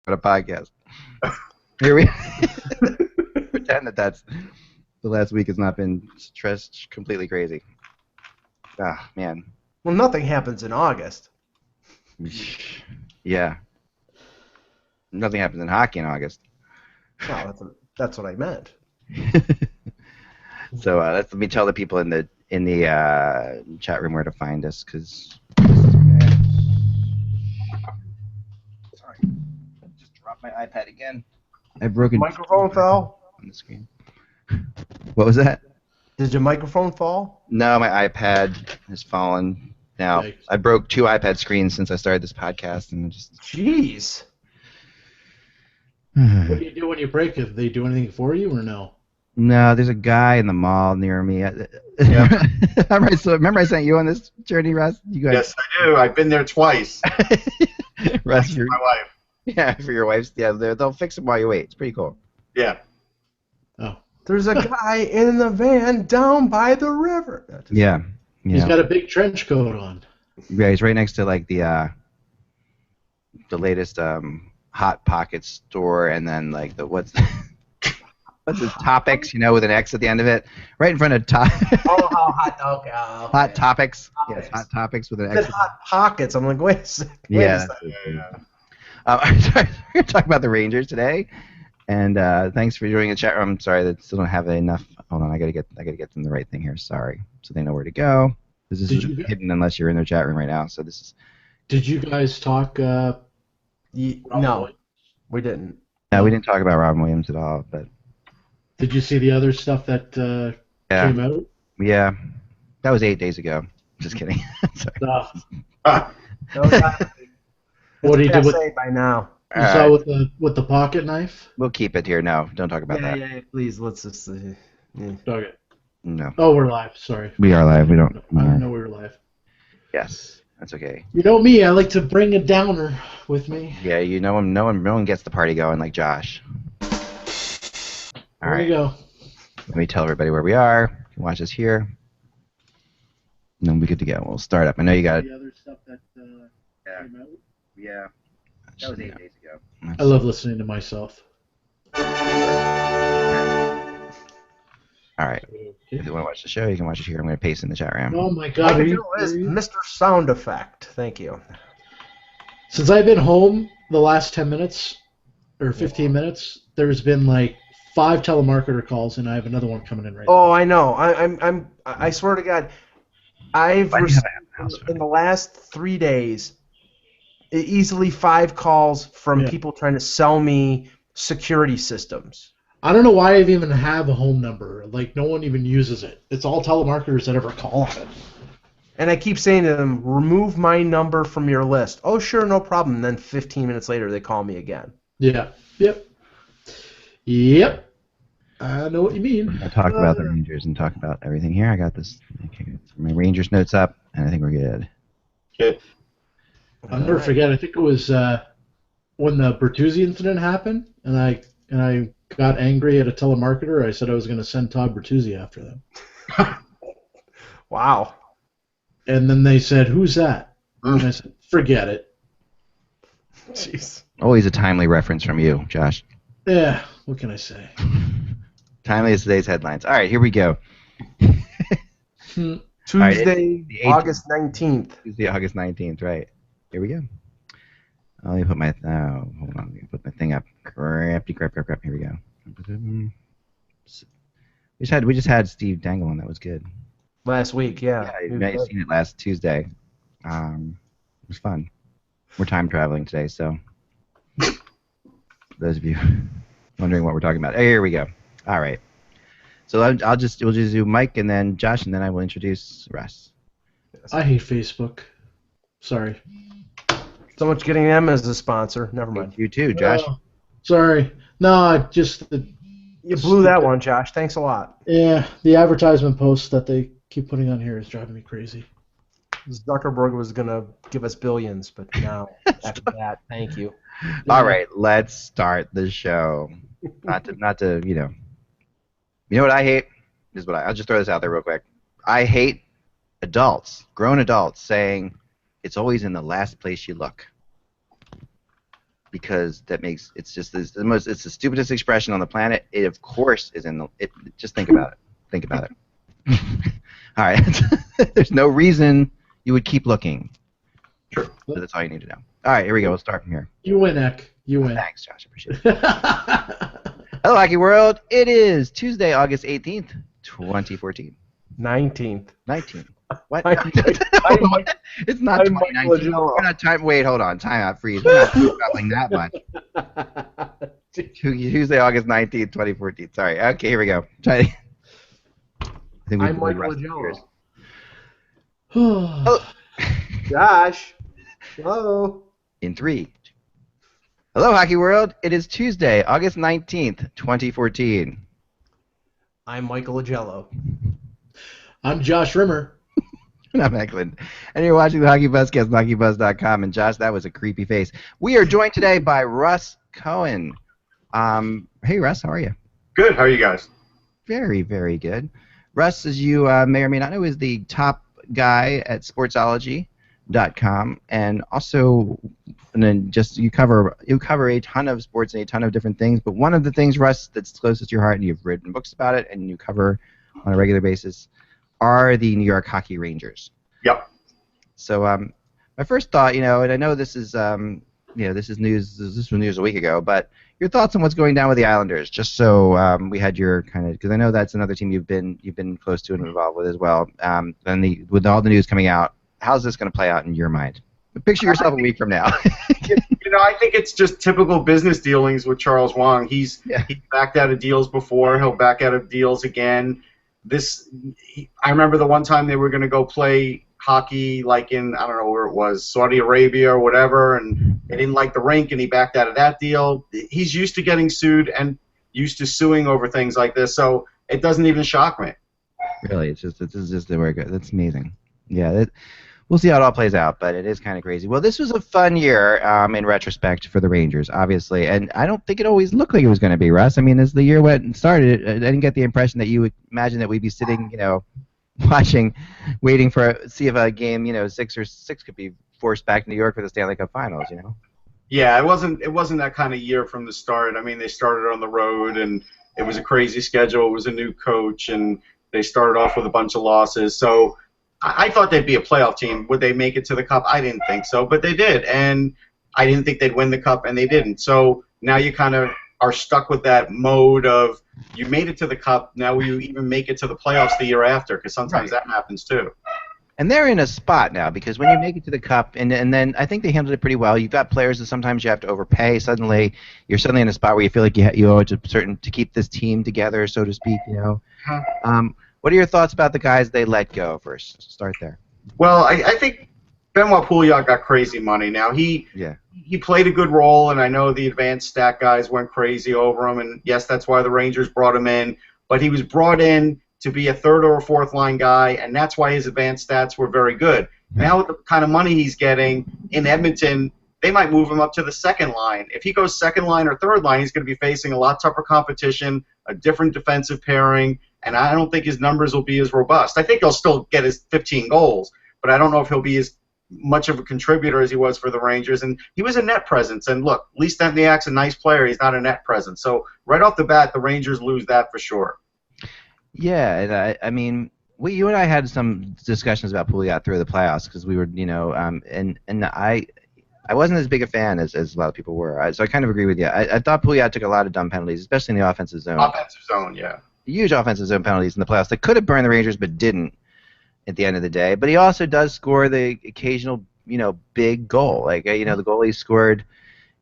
on a podcast. Here we pretend that's the last week has not been stressed completely crazy. Ah, man. Well, nothing happens in August. Yeah. Nothing happens in hockey in August. No, that's what I meant. So let me tell the people in the chat room where to find us, because sorry, I just dropped my iPad again. I broke it. Microphone fell on the screen. What was that? Did your microphone fall? No, my iPad has fallen. Now I broke 2 iPad screens since I started this podcast, and just. Jeez. What do you do when you break it? Do they do anything for you or no? No, there's a guy in the mall near me. Yeah. Remember I sent you on this journey, Russ? You guys... Yes, I do. I've been there twice. Russ, for my wife. Yeah, for your wife's. Yeah, they'll fix it while you wait. It's pretty cool. Yeah. Oh. There's a guy in the van down by the river. Yeah. He's got a big trench coat on. Yeah, he's right next to like the latest Hot Pocket store, and then like the what's his Topics, with an X at the end of it, right in front of Okay. Hot Topics. Yes, Hot Topics with an X. Hot Pockets. I'm like, wait a second. Yeah. I'm sorry, we're going to talk about the Rangers today, and thanks for joining the chat room. I'm sorry that I still don't have enough. Hold on, I gotta get them the right thing here. Sorry, so they know where to go. This is hidden unless you're in their chat room right now. So this is. Did you guys talk? No, we didn't. No, we didn't talk about Robin Williams at all. But. Did you see the other stuff that came out? Yeah, that was 8 days ago. Just kidding. What he did with by now? You saw with the pocket knife? We'll keep it here. No, don't talk about that. Yeah, please. Let's just. Okay. No. Oh, we're live. Sorry. We are live. We don't. I didn't know we were live. Yes, that's okay. You know me. I like to bring a downer with me. Yeah, no one gets the party going like Josh. All right. There you go. Let me tell everybody where we are. You can watch us here. And then we'll be good to go. We'll start up. I know you got the other stuff that came out. Yeah. That was 8 days ago. I love listening to myself. All right. If you want to watch the show, you can watch it here. I'm going to paste in the chat room. Oh my God! Mr. Sound Effect. Thank you. Since I've been home the last 10 minutes or 15 minutes, there's been like 5 telemarketer calls, and I have another one coming in right now. Oh, I know. I swear to God, I've received in the last 3 days easily 5 calls from people trying to sell me security systems. I don't know why I even have a home number. Like, no one even uses it. It's all telemarketers that ever call on it. And I keep saying to them, remove my number from your list. Oh, sure, no problem. And then 15 minutes later, they call me again. Yeah. Yep. I know what you mean. I'll talk about the Rangers and talk about everything here. I got this. Okay, my Rangers notes up, and I think we're good. Good. I'll never forget. I think it was when the Bertuzzi incident happened, and I got angry at a telemarketer. I said I was going to send Todd Bertuzzi after them. Wow. And then they said, "Who's that?" And I said, "Forget it." Jeez. Always a timely reference from you, Josh. Yeah. What can I say? Timely as today's headlines. All right, here we go. Tuesday, August 19th. Tuesday, August 19th, right. Here we go. Let me put my hold on. Let me put my thing up. Crap. Here we go. We just had Steve Dangle on. That was good. Last week, yeah. Yeah, you may have seen it last Tuesday. It was fun. We're time traveling today, so for those of you wondering what we're talking about. Here we go. All right. So we'll just do Mike and then Josh, and then I will introduce Russ. I hate Facebook. Sorry. So much getting them as a sponsor. Never mind. You too, Josh. Sorry. No, just you blew that one, Josh. Thanks a lot. Yeah, the advertisement posts that they keep putting on here is driving me crazy. Zuckerberg was gonna give us billions, but now after that, thank you. All right, let's start the show. Not to you know what I hate? This is what I'll just throw this out there real quick. I hate grown adults saying it's always in the last place you look. because that makes it's just it's the stupidest expression on the planet. It of course is in the just think about it. Think about it. All right. There's no reason you would keep looking. Sure. So that's all you need to know. All right, here we go. We'll start from here. You win, Eck. You win. Thanks, Josh. Appreciate it. Hello, Hockey World. It is Tuesday, August 18th, 2014. 19th. 19th. What? I'm It's not I'm 2019. We're not time. Wait, hold on. Time out. Freeze. We're not traveling that much. Tuesday, August 19th, 2014. Sorry. Okay, here we go. I think I'm Michael Agello. Oh. Josh. Hello. In 3. Hello, Hockey World. It is Tuesday, August 19th, 2014. I'm Michael Agello. I'm Josh Rimmer. And I'm Eklund. And you're watching the HockeyBuzzcast on HockeyBuzz.com. And Josh, that was a creepy face. We are joined today by Russ Cohen. Hey, Russ, how are you? Good. How are you guys? Very, very good. Russ, as you may or may not know, is the top guy at sportsology.com, and also you cover a ton of sports and a ton of different things. But one of the things, Russ, that's closest to your heart, and you've written books about it, and you cover on a regular basis, are the New York Hockey Rangers. Yep. So my first thought, and I know this is this is news. This was news a week ago, but your thoughts on what's going down with the Islanders, just so we had your kind of, because I know that's another team you've been close to and involved with as well. With all the news coming out, how's this going to play out in your mind? Picture yourself a week from now. I think it's just typical business dealings with Charles Wang. He's backed out of deals before. He'll back out of deals again. I remember the one time they were going to go play hockey, like in, I don't know where it was, Saudi Arabia or whatever, and they didn't like the rink, and he backed out of that deal. He's used to getting sued and used to suing over things like this, so it doesn't even shock me. Really, this is just the way it goes. That's amazing. Yeah, we'll see how it all plays out, but it is kind of crazy. Well, this was a fun year in retrospect for the Rangers, obviously, and I don't think it always looked like it was going to be, Russ. I mean, as the year went and started, I didn't get the impression that you would imagine that we'd be sitting, watching, waiting see if a game, 6 could be forced back to New York for the Stanley Cup Finals, Yeah, it wasn't that kind of year from the start. I mean, they started on the road, and it was a crazy schedule. It was a new coach, and they started off with a bunch of losses. So I thought they'd be a playoff team. Would they make it to the Cup? I didn't think so, but they did, and I didn't think they'd win the Cup, and they didn't. So now you kind of are stuck with that mode of you made it to the Cup, now will you even make it to the playoffs the year after? Because sometimes that happens too. And they're in a spot now, because when you make it to the Cup, and then I think they handled it pretty well. You've got players that sometimes you have to overpay. You're suddenly in a spot where you feel like you owe it to keep this team together, so to speak. What are your thoughts about the guys they let go first? Start there. Well, I think Benoit Pouliot got crazy money. Now he played a good role, and I know the advanced stat guys went crazy over him, and yes, that's why the Rangers brought him in. But he was brought in to be a third or a fourth line guy, and that's why his advanced stats were very good. Now with the kind of money he's getting in Edmonton, they might move him up to the second line. If he goes second line or third line, he's going to be facing a lot tougher competition, a different defensive pairing, and I don't think his numbers will be as robust. I think he'll still get his 15 goals, but I don't know if he'll be as much of a contributor as he was for the Rangers. And he was a net presence. And look, Lee Stempniak's a nice player. He's not a net presence. So right off the bat, the Rangers lose that for sure. Yeah, and I mean, you and I had some discussions about Pouliot through the playoffs because we were, and I wasn't as big a fan as a lot of people were. So I kind of agree with you. I thought Pouliot took a lot of dumb penalties, especially in the offensive zone. Offensive zone, yeah. Huge offensive zone penalties in the playoffs that could have burned the Rangers but didn't at the end of the day. But he also does score the occasional, big goal. Like, the goal he scored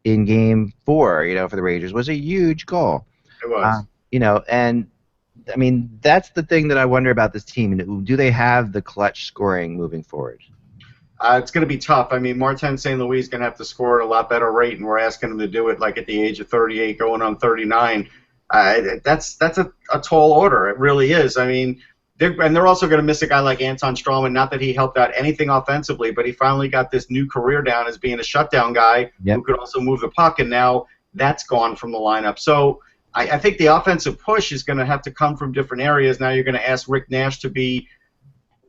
in Game 4, for the Rangers was a huge goal. It was. And I mean, that's the thing that I wonder about this team. Do they have the clutch scoring moving forward? It's going to be tough. I mean, Martin St. Louis is going to have to score at a lot better rate, and we're asking him to do it like at the age of 38, going on 39. That's a tall order. It really is. I mean, they're also going to miss a guy like Anton Strawman. Not that he helped out anything offensively, but he finally got this new career down as being a shutdown guy who could also move the puck, and now that's gone from the lineup. So I think the offensive push is going to have to come from different areas. Now you're going to ask Rick Nash to be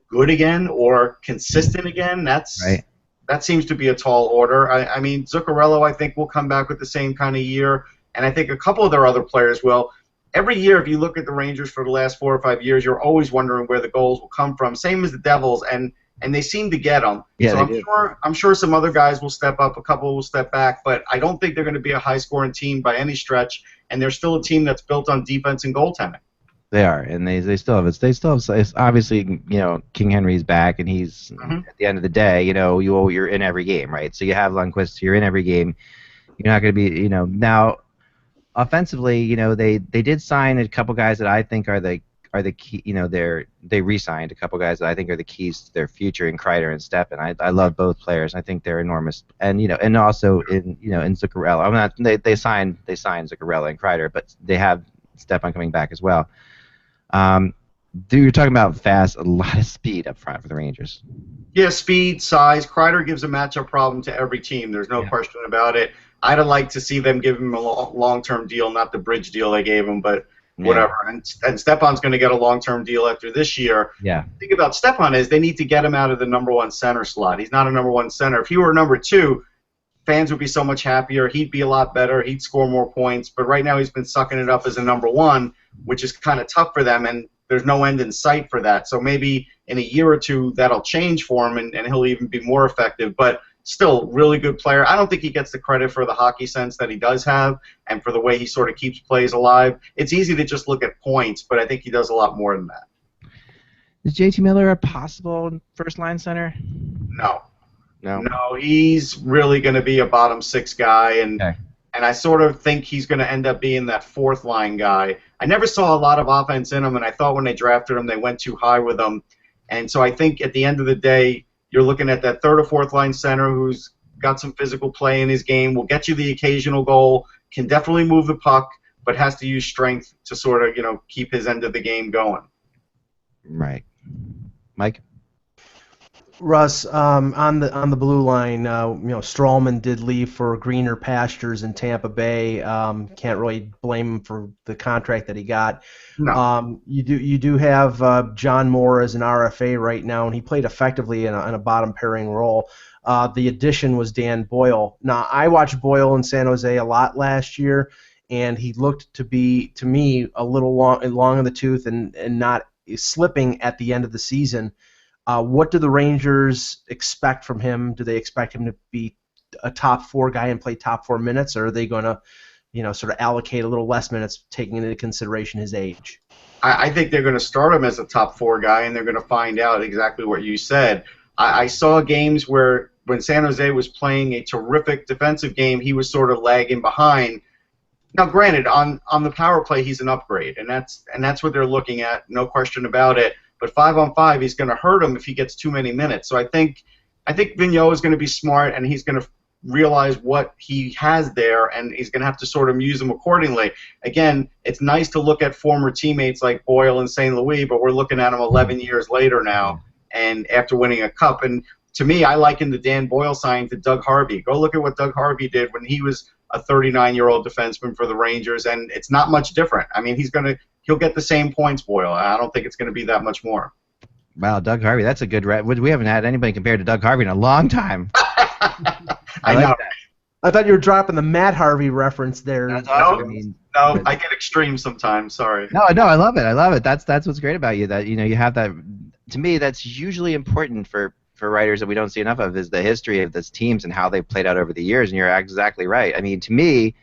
good again or consistent again. That's right. That seems to be a tall order. I mean, Zuccarello, I think, will come back with the same kind of year, and I think a couple of their other players will. Every year, if you look at the Rangers for the last 4 or 5 years, you're always wondering where the goals will come from. Same as the Devils, and they seem to get them. Yeah, so I'm sure some other guys will step up, a couple will step back, but I don't think they're going to be a high-scoring team by any stretch, and they're still a team that's built on defense and goaltending. They are, and they still have it. They still have. It's obviously, King Henry's back, and he's at the end of the day, you're in every game, right? So you have Lundqvist, you're in every game. You're not going to be, now. Offensively, they did sign a couple guys that I think are the key. They re-signed a couple guys that I think are the keys to their future in Kreider and Stepan. I love both players. I think they're enormous, and and also in Zuccarello. I'm not. They signed Zuccarello and Kreider, but they have Stepan coming back as well. You're talking about fast, a lot of speed up front for the Rangers. Yeah, speed, size. Kreider gives a matchup problem to every team. There's no question about it. I'd have liked to see them give him a long-term deal, not the bridge deal they gave him, but whatever. And Stepan's going to get a long-term deal after this year. Yeah. The thing about Stepan is they need to get him out of the number one center slot. He's not a number one center. If he were a number two, fans would be so much happier. He'd be a lot better. He'd score more points. But right now he's been sucking it up as a number one, which is kind of tough for them, and there's no end in sight for that. So maybe in a year or two that'll change for him, and he'll even be more effective. But still, really good player. I don't think he gets the credit for the hockey sense that he does have and for the way he sort of keeps plays alive. It's easy to just look at points, but I think he does a lot more than that. Is JT Miller a possible first-line center? No, he's really going to be a bottom six guy, and I sort of think he's going to end up being that fourth-line guy. I never saw a lot of offense in him, and I thought when they drafted him they went too high with him. And so I think at the end of the day, you're looking at that third or fourth line center who's got some physical play in his game, will get you the occasional goal, can definitely move the puck, but has to use strength to sort of, keep his end of the game going. Right. Mike? Russ, on the blue line, Strawman did leave for greener pastures in Tampa Bay. Can't really blame him for the contract that he got. No. You do have John Moore as an RFA right now, and he played effectively in a bottom pairing role. The addition was Dan Boyle. Now I watched Boyle in San Jose a lot last year, and he looked to me a little long in the tooth and not slipping at the end of the season. What do the Rangers expect from him? Do they expect him to be a top four guy and play top 4 minutes, or are they going to, sort of allocate a little less minutes, taking into consideration his age? I think they're going to start him as a top four guy, and they're going to find out exactly what you said. I saw games where when San Jose was playing a terrific defensive game, he was sort of lagging behind. Now, granted, on the power play, he's an upgrade, and that's what they're looking at, no question about it. But 5-on-5, he's going to hurt him if he gets too many minutes. So I think Vigneault is going to be smart, and he's going to realize what he has there, and he's going to have to sort of use him accordingly. Again, it's nice to look at former teammates like Boyle and St. Louis, but we're looking at him 11 years later now, and after winning a cup. And to me, I liken the Dan Boyle signing to Doug Harvey. Go look at what Doug Harvey did when he was a 39-year-old defenseman for the Rangers, and it's not much different. I mean, he'll get the same points, Boyle. I don't think it's going to be that much more. Wow, Doug Harvey, that's a good we haven't had anybody compared to Doug Harvey in a long time. I know. That. I thought you were dropping the Matt Harvey reference there. No, I get extreme sometimes. Sorry. No, I love it. That's what's great about you. That you have that. To me, that's usually important for writers that we don't see enough of, is the history of these teams and how they've played out over the years. And you're exactly right. I mean, to me,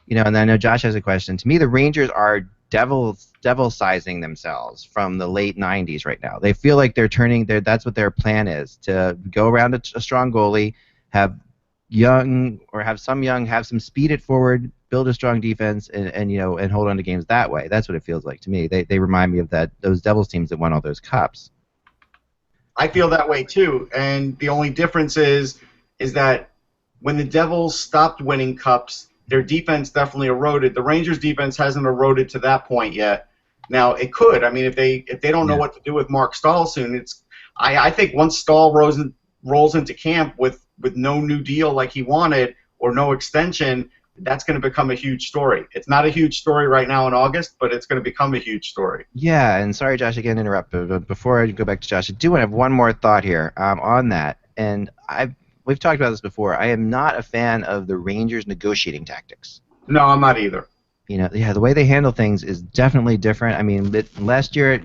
and I know Josh has a question. To me, the Rangers are devil-sizing themselves from the late 90s right now. They feel like they're turning that's what their plan is, to go around a strong goalie, have some speed at forward, build a strong defense, and hold on to games that way. That's what it feels like to me. They remind me of those Devils teams that won all those cups. I feel that way too, and the only difference is that when the Devils stopped winning cups, their defense definitely eroded. The Rangers' defense hasn't eroded to that point yet. Now it could. I mean, if they don't know what to do with Mark Stahl soon, I think once Stahl rolls into camp with no new deal like he wanted or no extension, that's going to become a huge story. It's not a huge story right now in August, but it's going to become a huge story. Yeah, and sorry, Josh, again, to interrupt, but before I go back to Josh, I do want to have one more thought here on that. And we've talked about this before. I am not a fan of the Rangers' negotiating tactics. No, I'm not either. The way they handle things is definitely different. I mean, last year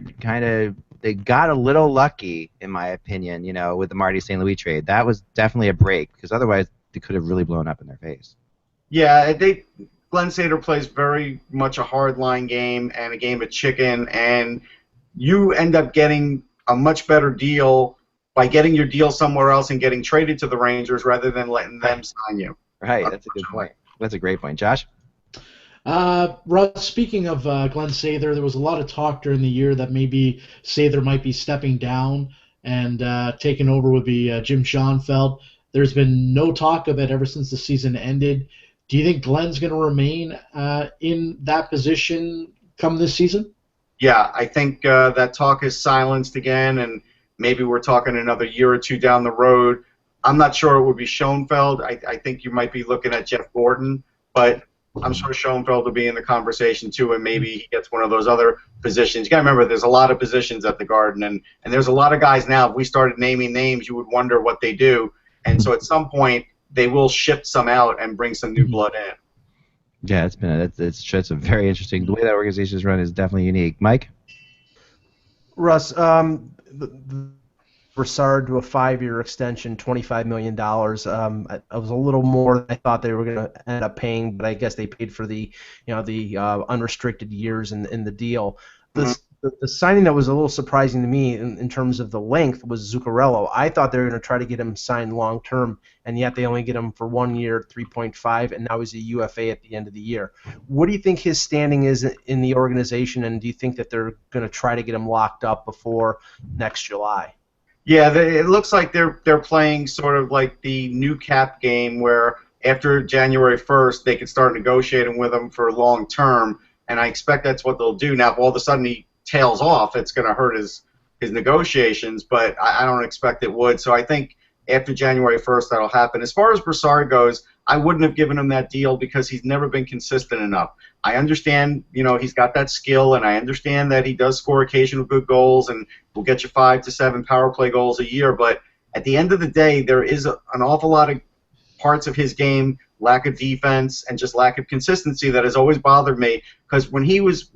they got a little lucky, in my opinion, with the Marty St. Louis trade. That was definitely a break, because otherwise they could have really blown up in their face. Yeah, Glenn Sader plays very much a hard-line game and a game of chicken, and you end up getting a much better deal by getting your deal somewhere else and getting traded to the Rangers rather than letting them sign you. Right, that's a good point. That's a great point. Josh? Russ, speaking of Glenn Sather, there was a lot of talk during the year that maybe Sather might be stepping down and taking over would be Jim Schoenfeld. There's been no talk of it ever since the season ended. Do you think Glenn's going to remain in that position come this season? Yeah, I think that talk is silenced again, and maybe we're talking another year or two down the road. I'm not sure it would be Schoenfeld. I think you might be looking at Jeff Gordon, but I'm sure Schoenfeld will be in the conversation too, and maybe he gets one of those other positions. You got to remember, there's a lot of positions at the Garden, and there's a lot of guys now. If we started naming names, you would wonder what they do. And so at some point, they will shift some out and bring some new blood in. Yeah, it's a very interesting. The way that organization is run is definitely unique. Mike? Russ, Brassard to a 5-year extension, $25 million. I was a little more than I thought they were going to end up paying, but I guess they paid for the unrestricted years in the deal. The signing that was a little surprising to me in terms of the length was Zuccarello. I thought they were going to try to get him signed long term, and yet they only get him for 1 year, 3.5, and now he's a UFA at the end of the year. What do you think his standing is in the organization, and do you think that they're going to try to get him locked up before next July? Yeah, it looks like they're playing sort of like the new cap game, where after January 1st they can start negotiating with him for long term, and I expect that's what they'll do. Now, if all of a sudden he tails off, it's going to hurt his negotiations, but I don't expect it would. So I think after January 1st that'll happen. As far as Brassard goes, I wouldn't have given him that deal because he's never been consistent enough. I understand, he's got that skill, and I understand that he does score occasional good goals and will get you 5 to 7 power play goals a year, but at the end of the day, there is an awful lot of parts of his game, lack of defense and just lack of consistency, that has always bothered me, because when he was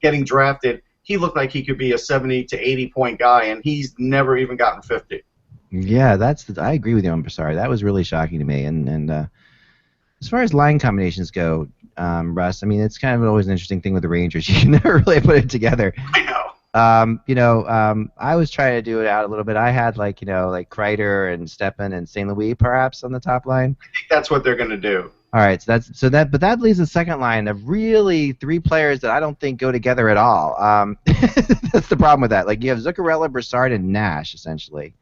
getting drafted, he looked like he could be a 70 to 80 point guy, and he's never even gotten 50. Yeah, I agree with you on Brassard. That was really shocking to me. And as far as line combinations go, Russ, I mean, it's kind of always an interesting thing with the Rangers. You can never really put it together. I know. I was trying to do it out a little bit. I had like Kreider and Stepan and St. Louis perhaps on the top line. I think that's what they're going to do. All right, but that leaves the second line of really 3 players that I don't think go together at all. That's the problem with that. Like, you have Zuccarello, Brassard, and Nash essentially.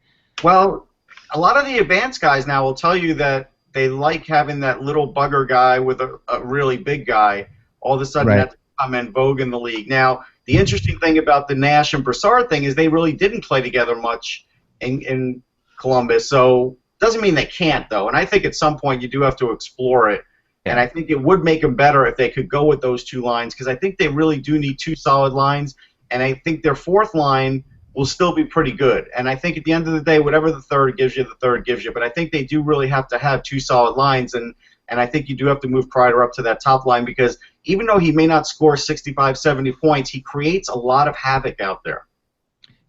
Well, a lot of the advanced guys now will tell you that they like having that little bugger guy with a really big guy. All of a sudden, that's become en vogue in the league. Now, the interesting thing about the Nash and Brassard thing is they really didn't play together much in Columbus, so doesn't mean they can't, though. And I think at some point you do have to explore it. Yeah. And I think it would make them better if they could go with those 2 lines, because I think they really do need 2 solid lines. And I think their 4th line will still be pretty good. And I think at the end of the day, whatever the third gives you, the third gives you. But I think they do really have to have 2 solid lines. And I think you do have to move Kreider up to that top line, because even though he may not score 65, 70 points, he creates a lot of havoc out there.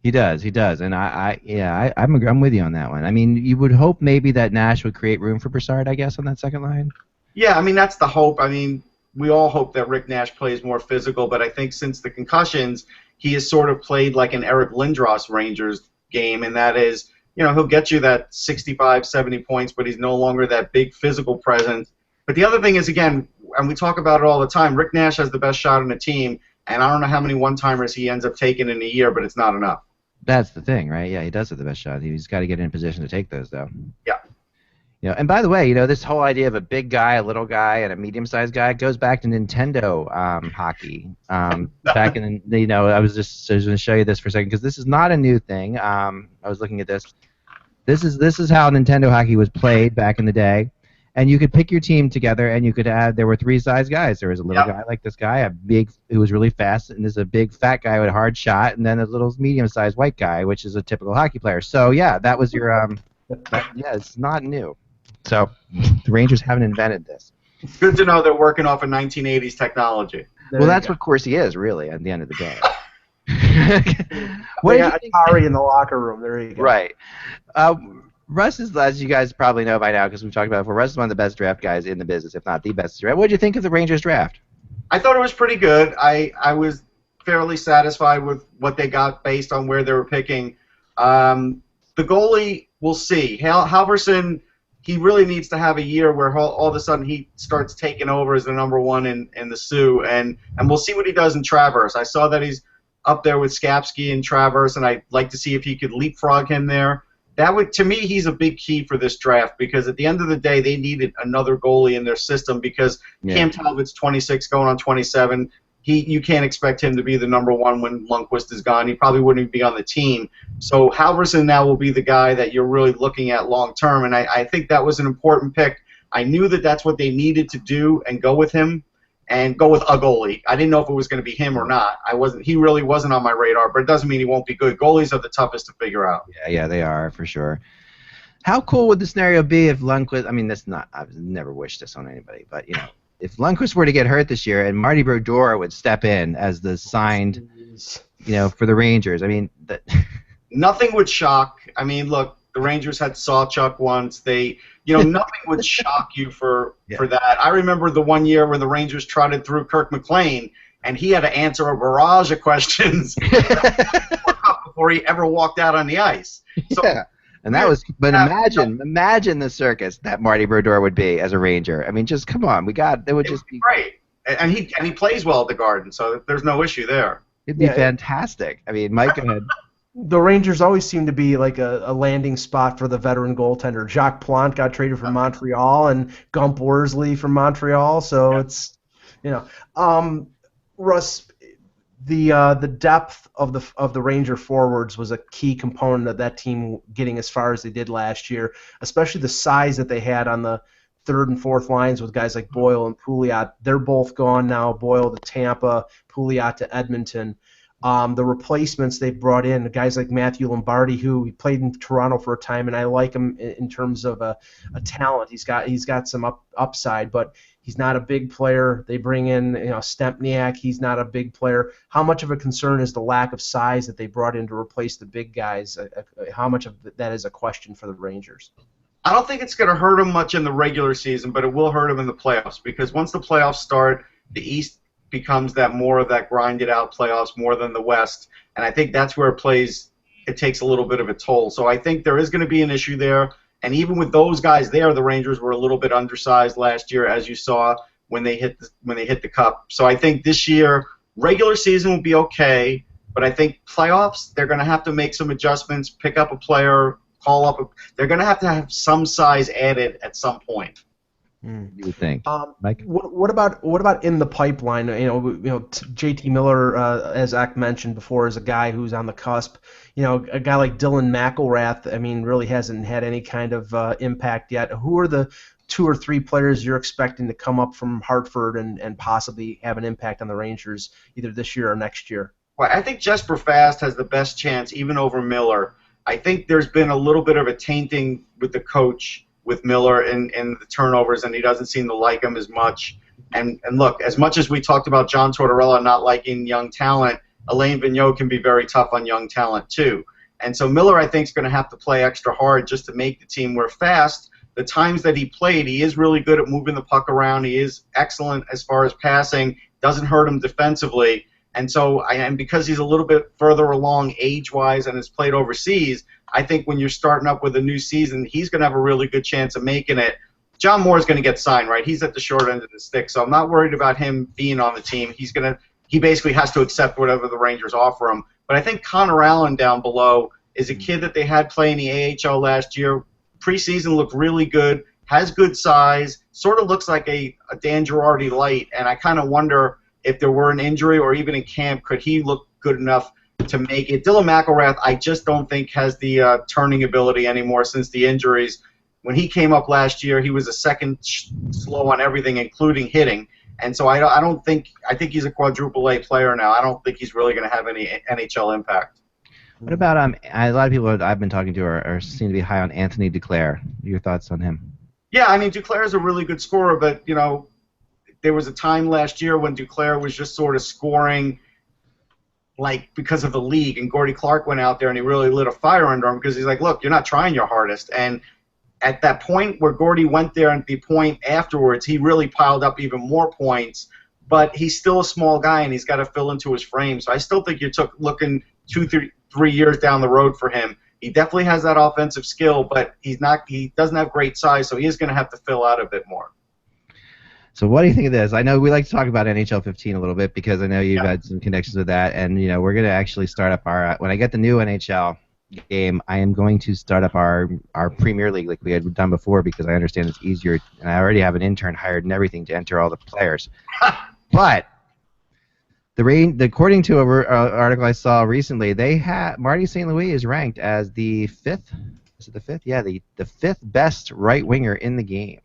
He does, and I'm with you on that one. I mean, you would hope maybe that Nash would create room for Brassard, I guess, on that second line. Yeah, I mean, that's the hope. I mean, we all hope that Rick Nash plays more physical, but I think since the concussions, he has sort of played like an Eric Lindros Rangers game, and that is, he'll get you that 65, 70 points, but he's no longer that big physical presence. But the other thing is, again, and we talk about it all the time, Rick Nash has the best shot on the team, and I don't know how many one-timers he ends up taking in a year, but it's not enough. That's the thing, right? Yeah, he does have the best shot. He's got to get in position to take those, though. Yeah. And by the way, this whole idea of a big guy, a little guy, and a medium-sized guy goes back to Nintendo hockey. Back in, I was going to show you this for a second, because this is not a new thing. I was looking at this. This is how Nintendo hockey was played back in the day. And you could pick your team together, and you could add. There were 3 size guys. There was a little guy like this guy, a big who was really fast, and there's a big fat guy with a hard shot, and then a little medium-sized white guy, which is a typical hockey player. So yeah, that was your Yeah, it's not new. So the Rangers haven't invented this. It's good to know they're working off of 1980s technology. Well, that's what Corsi is, really, at the end of the day. What got Atari in the locker room. There you go. Right. Russ is, as you guys probably know by now, because we've talked about it before, Russ is one of the best draft guys in the business, if not the best draft. What did you think of the Rangers draft? I thought it was pretty good. I was fairly satisfied with what they got based on where they were picking. The goalie, we'll see. Halverson, he really needs to have a year where all of a sudden he starts taking over as the number one in the Sioux, and we'll see what he does in Traverse. I saw that he's up there with Skapski and Traverse, and I'd like to see if he could leapfrog him there. That would, to me, he's a big key for this draft because at the end of the day, they needed another goalie in their system because Cam Talbot's 26 going on 27. You can't expect him to be the number one when Lundqvist is gone. He probably wouldn't even be on the team. So Halverson now will be the guy that you're really looking at long term, and I think that was an important pick. I knew that that's what they needed to do and go with him and go with a goalie. I didn't know if it was going to be him or not. He really wasn't on my radar, but it doesn't mean he won't be good. Goalies are the toughest to figure out. Yeah, they are for sure. How cool would the scenario be if Lundqvist? I mean, I've never wished this on anybody, but if Lundqvist were to get hurt this year and Marty Brodeur would step in as the signed, for the Rangers. I mean, nothing would shock. I mean, look, the Rangers had Sawchuk once. Nothing would shock you for that. I remember the one year when the Rangers trotted through Kirk McLean, and he had to answer a barrage of questions before he ever walked out on the ice. So, and that was. But imagine the circus that Marty Brodeur would be as a Ranger. I mean, just come on, it would just be great. And he plays well at the Garden, so there's no issue there. It'd be fantastic. I mean, Mike, go ahead. The Rangers always seem to be like a landing spot for the veteran goaltender. Jacques Plante got traded from Montreal, and Gump Worsley from Montreal. So it's, Russ, the depth of the Ranger forwards was a key component of that team getting as far as they did last year, especially the size that they had on the third and fourth lines with guys like Boyle and Pouliot. They're both gone now. Boyle to Tampa, Pouliot to Edmonton. The replacements they brought in, guys like Matthew Lombardi, who he played in Toronto for a time, and I like him in terms of a talent. He's got some upside, but he's not a big player. They bring in Stempniak. He's not a big player. How much of a concern is the lack of size that they brought in to replace the big guys? How much of that is a question for the Rangers? I don't think it's going to hurt them much in the regular season, but it will hurt them in the playoffs because once the playoffs start, the East becomes more of that grinded out playoffs more than the West, and I think that's where it takes a little bit of a toll. So I think there is going to be an issue there, and even with those guys there, the Rangers were a little bit undersized last year, as you saw when they hit the Cup. So I think this year regular season will be okay, but I think playoffs they're going to have to make some adjustments, pick up a player, they're going to have some size added at some point. You would think, Mike. What about in the pipeline? JT Miller, as Zach mentioned before, is a guy who's on the cusp. A guy like Dylan McElrath, I mean, really hasn't had any kind of impact yet. Who are the 2 or 3 players you're expecting to come up from Hartford and possibly have an impact on the Rangers either this year or next year? Well, I think Jesper Fast has the best chance, even over Miller. I think there's been a little bit of a tainting with the coach with Miller and the turnovers, and he doesn't seem to like him as much. And look, as much as we talked about John Tortorella not liking young talent, Alain Vigneault can be very tough on young talent too. And so Miller, I think, is going to have to play extra hard just to make the team work fast. The times that he played, he is really good at moving the puck around. He is excellent as far as passing, doesn't hurt him defensively. And so, because he's a little bit further along age-wise and has played overseas, I think when you're starting up with a new season, he's going to have a really good chance of making it. John Moore is going to get signed, right? He's at the short end of the stick, so I'm not worried about him being on the team. He basically has to accept whatever the Rangers offer him. But I think Connor Allen down below is a kid that they had playing the AHL last year. Preseason looked really good, has good size, sort of looks like a Dan Girardi light, and I kind of wonder if there were an injury or even in camp, could he look good enough to make it? Dylan McElrath, I just don't think has the turning ability anymore since the injuries. When he came up last year, he was a second slow on everything, including hitting. And so I think he's a quadruple A player now. I don't think he's really going to have any NHL impact. What about a lot of people that I've been talking to are seem to be high on Anthony Duclair. Your thoughts on him? Yeah, I mean, Duclair is a really good scorer, but, you know, there was a time last year when Duclair was just sort of scoring like because of the league, and Gordy Clark went out there and he really lit a fire under him because he's like, look, you're not trying your hardest. And at that point where Gordy went there and the point afterwards, he really piled up even more points, but he's still a small guy and he's got to fill into his frame. So I still think you're looking 2-3 years down the road for him. He definitely has that offensive skill, but he doesn't have great size, so he is going to have to fill out a bit more. So what do you think of this? I know we like to talk about NHL 15 a little bit because I know you've had some connections with that, and we're going to actually start up our when I get the new NHL game, I am going to start up our Premier League like we had done before because I understand it's easier, and I already have an intern hired and everything to enter all the players. But according to an article I saw recently, Marty St. Louis is ranked as the fifth. Is it the fifth? Yeah, the fifth best right winger in the game.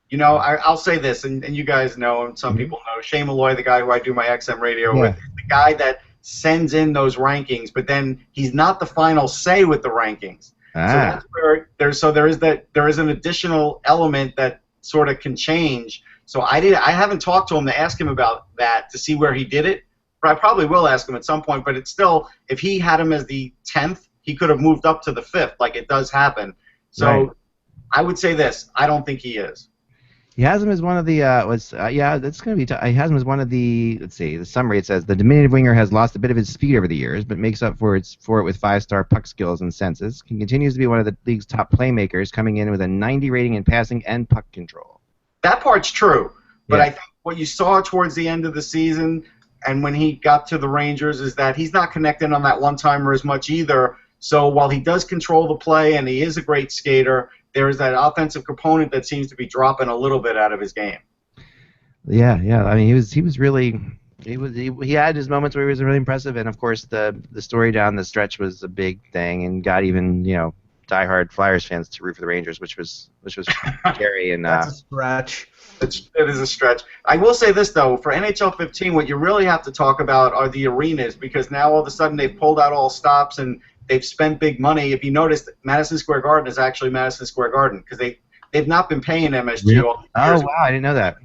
You know, I'll say this, and you guys know, and some people know, Shane Malloy, the guy who I do my XM radio with, is the guy that sends in those rankings, but then he's not the final say with the rankings. So that's where there is an additional element that sort of can change. So I haven't talked to him to ask him about that to see where he did it, but I probably will ask him at some point. But it's still, if he had him as the 10th, he could have moved up to the 5th, like it does happen. So I would say this: I don't think he is. He has him as one of the that's going to be he has him as one of the, let's see, the summary. It says the diminutive winger has lost a bit of his speed over the years, but makes up for it with 5-star puck skills and senses. He continues to be one of the league's top playmakers, coming in with a 90 rating in passing and puck control. That part's true, but I think what you saw towards the end of the season and when he got to the Rangers is that he's not connecting on that one-timer as much either. So while he does control the play and he is a great skater, there is that offensive component that seems to be dropping a little bit out of his game. Yeah. I mean, he had his moments where he was really impressive, and of course the story down the stretch was a big thing and got even diehard Flyers fans to root for the Rangers, which was scary. And that's a stretch. It is a stretch. I will say this though: for NHL 15, what you really have to talk about are the arenas, because now all of a sudden they've pulled out all stops and they've spent big money. If you noticed, Madison Square Garden is actually Madison Square Garden because they've not been paying MSG all the years. Oh, wow, I didn't know that.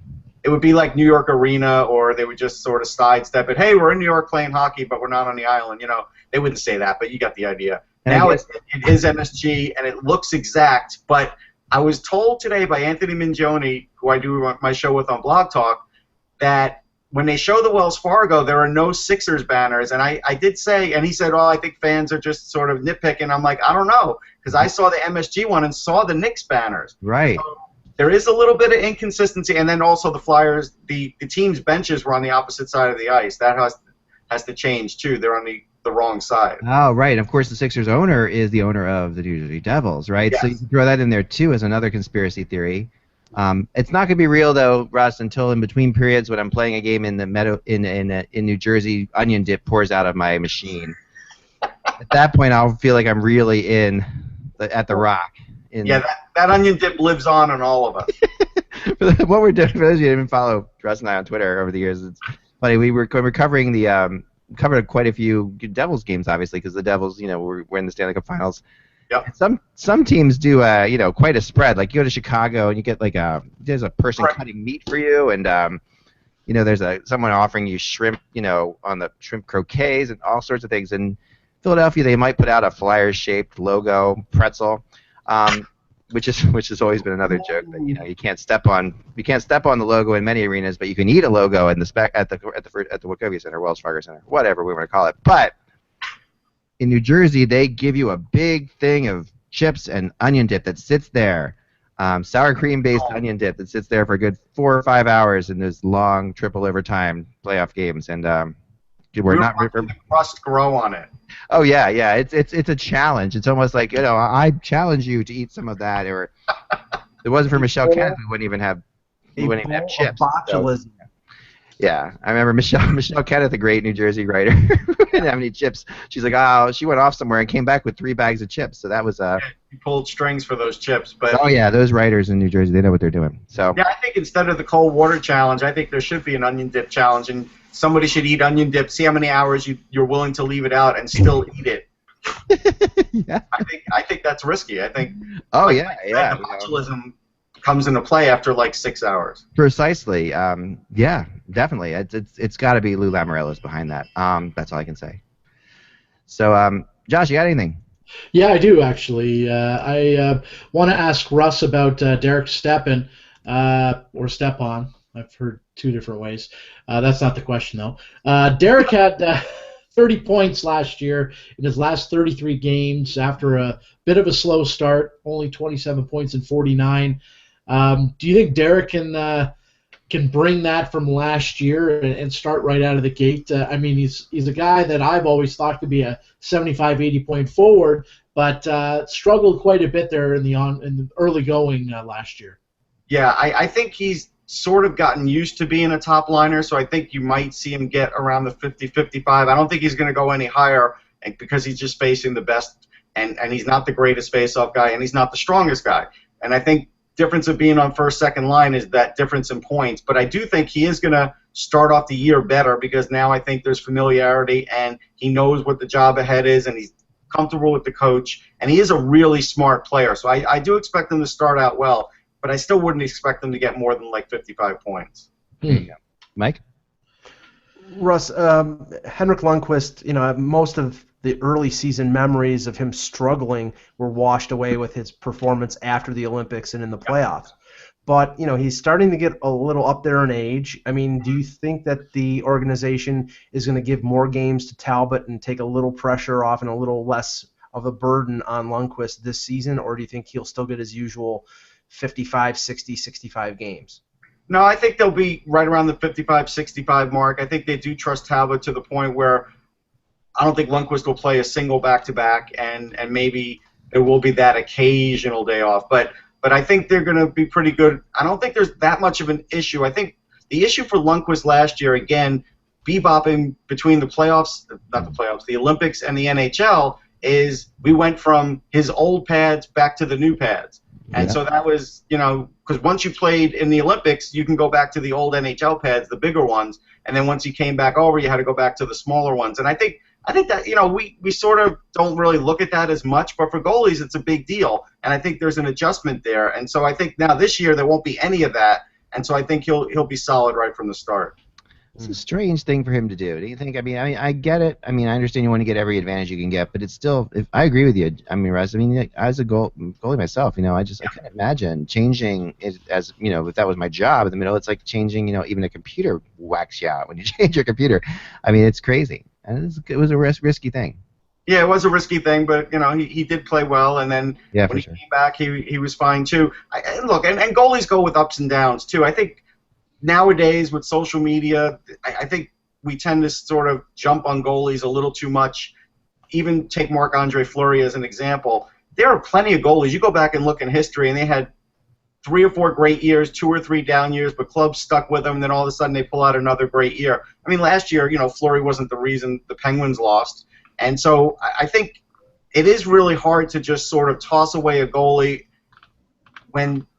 It would be like New York Arena, or they would just sort of sidestep it. Hey, we're in New York playing hockey, but we're not on the island. They wouldn't say that, but you got the idea. Now it is MSG, and it looks exact. But I was told today by Anthony Mingione, who I do my show with on Blog Talk, that when they show the Wells Fargo, there are no Sixers banners. And I did say, and he said, I think fans are just sort of nitpicking. I'm like, I don't know, because I saw the MSG one and saw the Knicks banners. Right. So there is a little bit of inconsistency. And then also the Flyers, the team's benches were on the opposite side of the ice. That has to change, too. They're on the wrong side. Oh, right. Of course, the Sixers owner is the owner of the New Jersey Devils, right? Yes. So you can throw that in there, too, as another conspiracy theory. It's not going to be real though, Russ, until in between periods when I'm playing a game in the meadow in New Jersey, onion dip pours out of my machine. At that point, I'll feel like I'm really at the Rock. That onion dip lives on in all of us. What we're doing, for those of you who didn't follow Russ and I on Twitter over the years, it's funny. We're covering covered quite a few Devils games, obviously, because the Devils, we're in the Stanley Cup Finals. Yep. Some teams do quite a spread. Like you go to Chicago and you get there's a person cutting meat for you, and there's someone offering you shrimp, on the shrimp croquets and all sorts of things. In Philadelphia, they might put out a Flyers-shaped logo pretzel, which has always been another joke that you can't step on the logo in many arenas, but you can eat a logo in the at the Wachovia Center, Wells Fargo Center, whatever we want to call it, but. In New Jersey, they give you a big thing of chips and onion dip that sits there, sour cream-based onion dip that sits there for a good 4 or 5 hours in those long triple overtime playoff games, and we're not the crust grow on it. Oh yeah, it's a challenge. It's almost like I challenge you to eat some of that, or if it wasn't for Michelle Kenneth, we wouldn't even have chips. Botulism. Yeah, I remember Michelle Kenneth, a great New Jersey writer, didn't have any chips. She's like, she went off somewhere and came back with 3 bags of chips. So that was you pulled strings for those chips, but oh yeah, those writers in New Jersey, they know what they're doing. So yeah, I think instead of the cold water challenge, I think there should be an onion dip challenge, and somebody should eat onion dip. See how many hours you're willing to leave it out and still eat it. Yeah. I think that's risky. I think. Oh like, yeah. The botulism comes into play after like 6 hours. Precisely. Yeah, definitely. It's got to be Lou Lamoriello's behind that. That's all I can say. So, Josh, you got anything? Yeah, I do actually. I want to ask Russ about Derek Stepan or Stepan. I've heard two different ways. That's not the question though. Derek had 30 points last year in his last 33 games after a bit of a slow start. Only 27 points in 49. Do you think Derek can bring that from last year and start right out of the gate? I mean, he's a guy that I've always thought could be a 75, 80 point forward, but struggled quite a bit there in the early going last year. Yeah, I think he's sort of gotten used to being a top liner, so I think you might see him get around the 50, 55. I don't think he's going to go any higher because he's just facing the best, and he's not the greatest face-off guy, and he's not the strongest guy. And I think difference of being on first, second line is that difference in points. But I do think he is going to start off the year better because now I think there's familiarity and he knows what the job ahead is and he's comfortable with the coach. And he is a really smart player. So I do expect him to start out well, but I still wouldn't expect him to get more than like 55 points. Mike? Russ, Henrik Lundqvist, most of the early season memories of him struggling were washed away with his performance after the Olympics and in the playoffs. But, he's starting to get a little up there in age. I mean, do you think that the organization is going to give more games to Talbot and take a little pressure off and a little less of a burden on Lundqvist this season, or do you think he'll still get his usual 55, 60, 65 games? No, I think they'll be right around the 55, 65 mark. I think they do trust Talbot to the point where I don't think Lundqvist will play a single back-to-back, and maybe there will be that occasional day off. But I think they're going to be pretty good. I don't think there's that much of an issue. I think the issue for Lundqvist last year, again, bebopping between the Olympics and the NHL, is we went from his old pads back to the new pads. And so that was, because once you played in the Olympics, you can go back to the old NHL pads, the bigger ones, and then once you came back over, you had to go back to the smaller ones. And I think that, we sort of don't really look at that as much, but for goalies, it's a big deal. And I think there's an adjustment there. And so I think now this year there won't be any of that. And so I think he'll be solid right from the start. It's a strange thing for him to do. Do you think? I mean, I get it. I mean, I understand you want to get every advantage you can get, but it's still. I agree with you. I mean, Russ. I mean, as a goalie myself, I couldn't imagine changing it as if that was my job in the middle. It's like changing, even a computer whacks you out when you change your computer. I mean, it's crazy, and it was a risky thing. Yeah, it was a risky thing, but he did play well, and then when he came back, he was fine too. Look, and goalies go with ups and downs too. I think. Nowadays, with social media, I think we tend to sort of jump on goalies a little too much. Even take Marc-Andre Fleury as an example. There are plenty of goalies. You go back and look in history, and they had 3 or 4 great years, 2 or 3 down years, but clubs stuck with them, and then all of a sudden they pull out another great year. I mean, last year, Fleury wasn't the reason the Penguins lost. And so I think it is really hard to just sort of toss away a goalie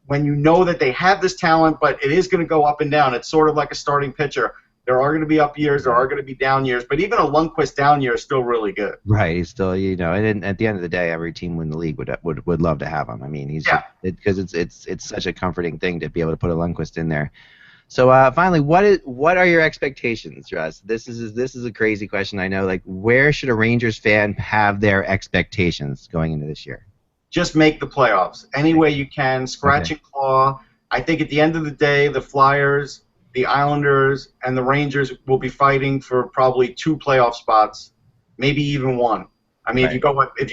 when you know that they have this talent, but it is going to go up and down. It's sort of like a starting pitcher. There are going to be up years, there are going to be down years, but even a Lundqvist down year is still really good. Right, he's still, and at the end of the day, every team in the league would love to have him. I mean, because it's such a comforting thing to be able to put a Lundqvist in there. So finally, what are your expectations, Russ? This is a crazy question, I know. Like, where should a Rangers fan have their expectations going into this year? Just make the playoffs any way you can, scratch and claw. I think at the end of the day, the Flyers, the Islanders, and the Rangers will be fighting for probably 2 playoff spots, maybe even 1. I mean, if you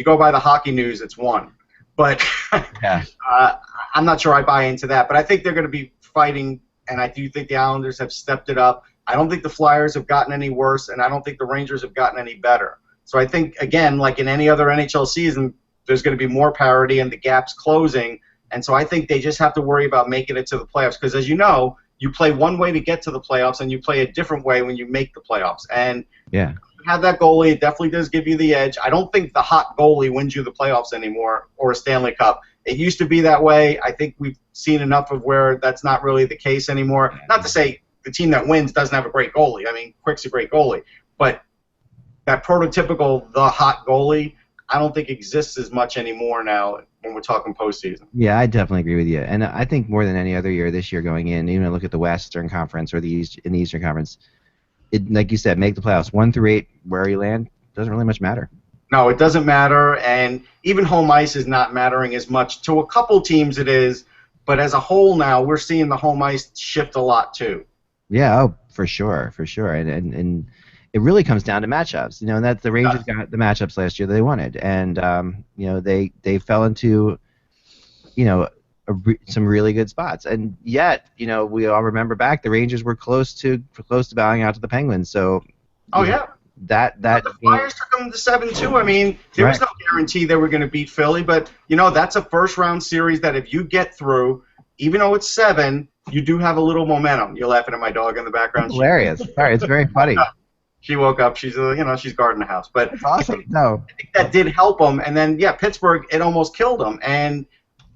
go by the hockey news, it's 1. But I'm not sure I buy into that. But I think they're going to be fighting, and I do think the Islanders have stepped it up. I don't think the Flyers have gotten any worse, and I don't think the Rangers have gotten any better. So I think, again, like in any other NHL season, there's going to be more parity and the gap's closing. And so I think they just have to worry about making it to the playoffs because, as you know, you play one way to get to the playoffs and you play a different way when you make the playoffs. And you have that goalie, it definitely does give you the edge. I don't think the hot goalie wins you the playoffs anymore or a Stanley Cup. It used to be that way. I think we've seen enough of where that's not really the case anymore. Not to say the team that wins doesn't have a great goalie. I mean, Quick's a great goalie, but that prototypical the hot goalie, I don't think exists as much anymore now when we're talking postseason. Yeah, I definitely agree with you, and I think more than any other year this year going in, even look at the Western Conference or in the Eastern Conference, it, like you said, make the playoffs 1 through 8, where you land doesn't really much matter. No, it doesn't matter, and even home ice is not mattering as much. To a couple teams it is, but as a whole now, we're seeing the home ice shift a lot too. Yeah, oh, for sure, and it really comes down to matchups. And that the Rangers got the matchups last year that they wanted, and they fell into some really good spots, and yet we all remember back the Rangers were close to bowing out to the Penguins. So the Flyers took them to 7-2. I mean, there was no guarantee they were going to beat Philly, but that's a first-round series that if you get through, even though it's 7, you do have a little momentum. You're laughing at my dog in the background. Hilarious. Sorry, it's very funny. She woke up. She's she's guarding the house. But that's awesome. No, I think that did help them. And then Pittsburgh, it almost killed them. And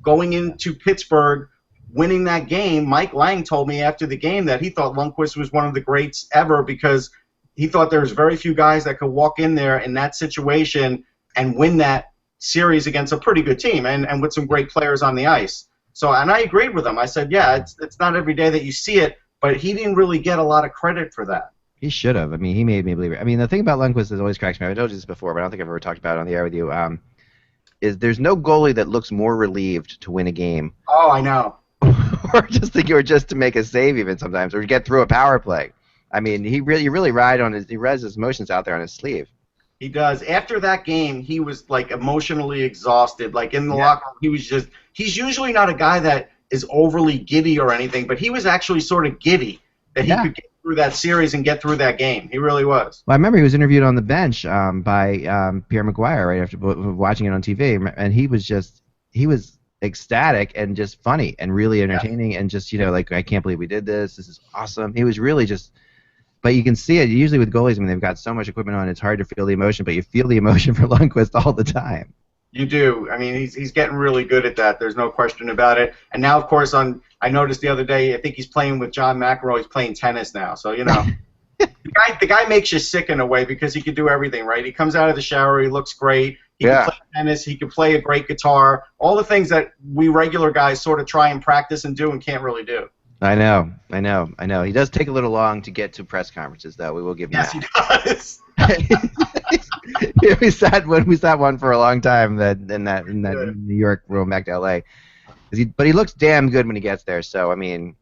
going into Pittsburgh, winning that game, Mike Lang told me after the game that he thought Lundqvist was one of the greats ever because he thought there was very few guys that could walk in there in that situation and win that series against a pretty good team and with some great players on the ice. So, and I agreed with him. I said, it's not every day that you see it, but he didn't really get a lot of credit for that. He should have. I mean, he made me believe it. I mean, the thing about Lundqvist that always cracks me up, I told you this before, but I don't think I've ever talked about it on the air with you, is there's no goalie that looks more relieved to win a game. Oh, I know. or just to make a save even sometimes, or to get through a power play. I mean, he really rides his emotions out there on his sleeve. He does. After that game, he was like emotionally exhausted. Like in the locker room, he's usually not a guy that is overly giddy or anything, but he was actually sort of giddy that he could get through that series and get through that game. He really was. Well, I remember he was interviewed on the bench by Pierre McGuire right after watching it on TV, and he was ecstatic and just funny and really entertaining and just like, I can't believe we did this. This is awesome. He was really just. But you can see it usually with goalies when they've got so much equipment on. It's hard to feel the emotion, but you feel the emotion for Lundqvist all the time. You do. I mean, he's getting really good at that. There's no question about it. And now, of course, I noticed the other day, I think he's playing with John McEnroe. He's playing tennis now. So, the guy makes you sick in a way because he can do everything, right? He comes out of the shower. He looks great. He can play tennis. He can play a great guitar. All the things that we regular guys sort of try and practice and do and can't really do. I know. He does take a little long to get to press conferences, though. We will give him that. Yes, he does. we sat one for a long time in that New York room back to LA. But he looks damn good when he gets there. So I mean,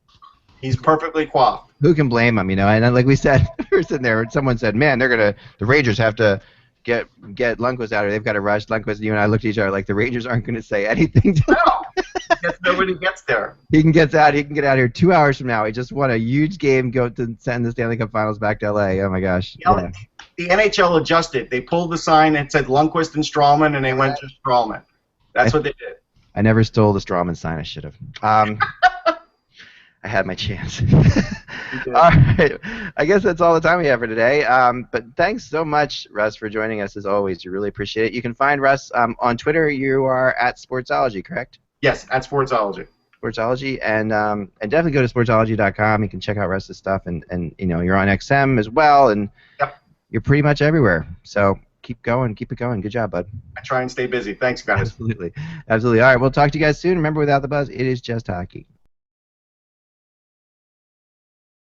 he's perfectly coiffed. Who can blame him? And like we said, we were sitting there. Someone said, "Man, the Rangers have to get Lundqvist out, or they've got to rush Lundqvist." You and I looked at each other like the Rangers aren't going to say anything to him. Nobody gets there. He can get out here 2 hours from now. He just won a huge game, go to send the Stanley Cup Finals back to LA. Oh my gosh. Yeah. The NHL adjusted. They pulled the sign and said Lundqvist and Strawman, and they went to Strawman. That's what they did. I never stole the Strawman sign. I should have. I had my chance. All right. I guess that's all the time we have for today. But thanks so much, Russ, for joining us as always. We really appreciate it. You can find Russ on Twitter. You are at Sportsology, correct? Yes, at Sportsology. Sportsology, and definitely go to sportsology.com. You can check out Russ's stuff, and you're on XM as well, and you're pretty much everywhere. So keep it going. Good job, bud. I try and stay busy. Thanks, guys. Absolutely. All right, we'll talk to you guys soon. Remember, without the buzz, it is just hockey.